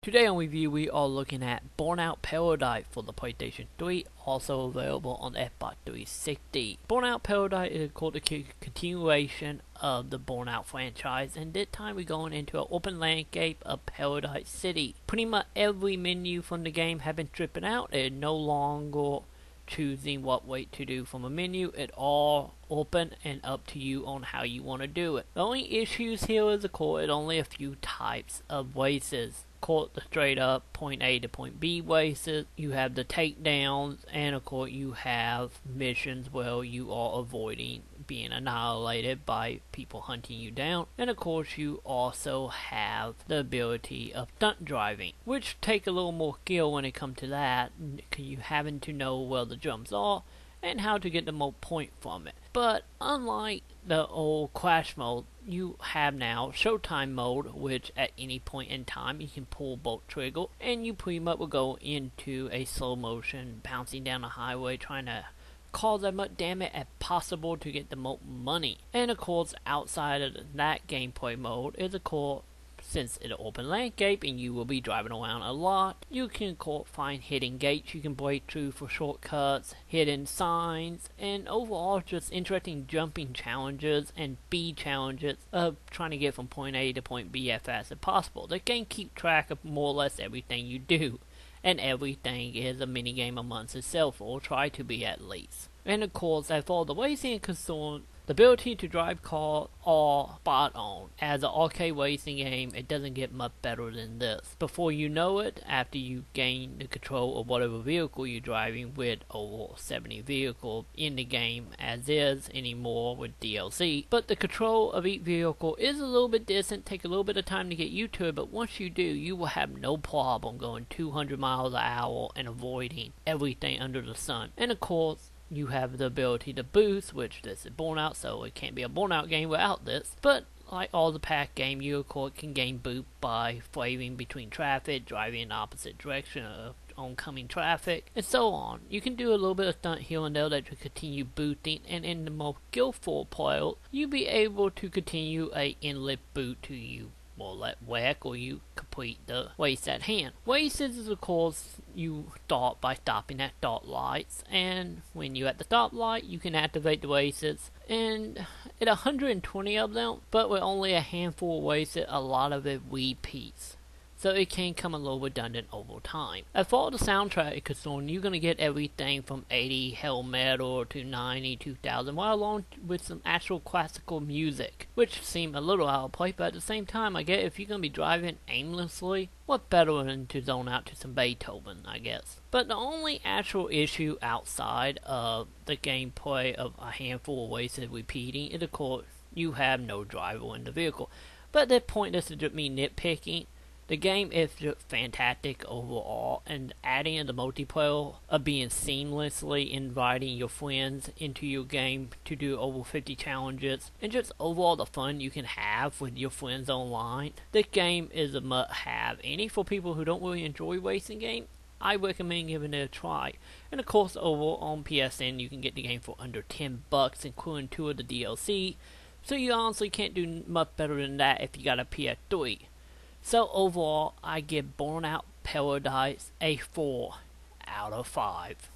Today on review we are looking at Burnout Paradise for the PlayStation 3, also available on Xbox 360. Burnout Paradise is called the continuation of the Burnout franchise, and this time we're going into an open landscape of Paradise City. Pretty much every menu from the game has been stripped out. It is no longer choosing what way to do from a menu. It's all open and up to you on how you want to do it. The only issues here is of course it's only a few types of races. Court the straight up point A to point B races, you have the takedowns, and of course you have missions where you are avoiding being annihilated by people hunting you down, and of course you also have the ability of stunt driving, which take a little more skill when it comes to that, because you having to know where the jumps are and how to get the most point from it. But unlike the old Crash mode, you have now Showtime mode, which at any point in time you can pull both trigger and you pretty much will go into a slow motion, bouncing down the highway, trying to cause as much damage as possible to get the most money. And of course, outside of that gameplay mode is of course, since it's an open landscape and you will be driving around a lot, you can find hidden gates you can break through for shortcuts, hidden signs, and overall just interesting jumping challenges and speed challenges of trying to get from point A to point B as fast as possible. The game keeps track of more or less everything you do, and everything is a minigame amongst itself, or try to be at least. And of course, as far as the racing is concerned, the ability to drive cars are spot on. As an arcade racing game, it doesn't get much better than this. Before you know it, after you gain the control of whatever vehicle you're driving, with over 70 vehicles in the game as is anymore with DLC. But the control of each vehicle is a little bit distant, take a little bit of time to get used to it, but once you do, you will have no problem going 200 miles an hour and avoiding everything under the sun. And of course, you have the ability to boost, which this is Burnout, so it can't be a Burnout game without this. But like all the pack game, you of course can gain boost by flaving between traffic, driving in the opposite direction of oncoming traffic, and so on. You can do a little bit of stunt here and there that will continue boosting, and in the more skillful player, you'll be able to continue a inlet boot to you more let whack, or you complete the race at hand. Races is of course you start by stopping at stop lights, and when you're at the stop light you can activate the races, and at 120 of them, but with only a handful of races, a lot of it repeats, so it can come a little redundant over time. As far as the soundtrack is concerned, you're going to get everything from 80 hell metal to 90 2000, while along with some actual classical music, which seem a little out of place, but at the same time, I guess if you're going to be driving aimlessly, what better than to zone out to some Beethoven, I guess. But the only actual issue outside of the gameplay of a handful of races repeating is of course you have no driver in the vehicle. But at that point, this is just me nitpicking. The game is just fantastic overall, and adding in the multiplayer of being seamlessly inviting your friends into your game to do over 50 challenges, and just overall the fun you can have with your friends online. This game is a must-have, and for people who don't really enjoy racing games, I recommend giving it a try. And of course, over on PSN you can get the game for under $10, including 2 of the DLC, so you honestly can't do much better than that if you got a PS3. So overall, I give Burnout Paradise a 4 out of 5.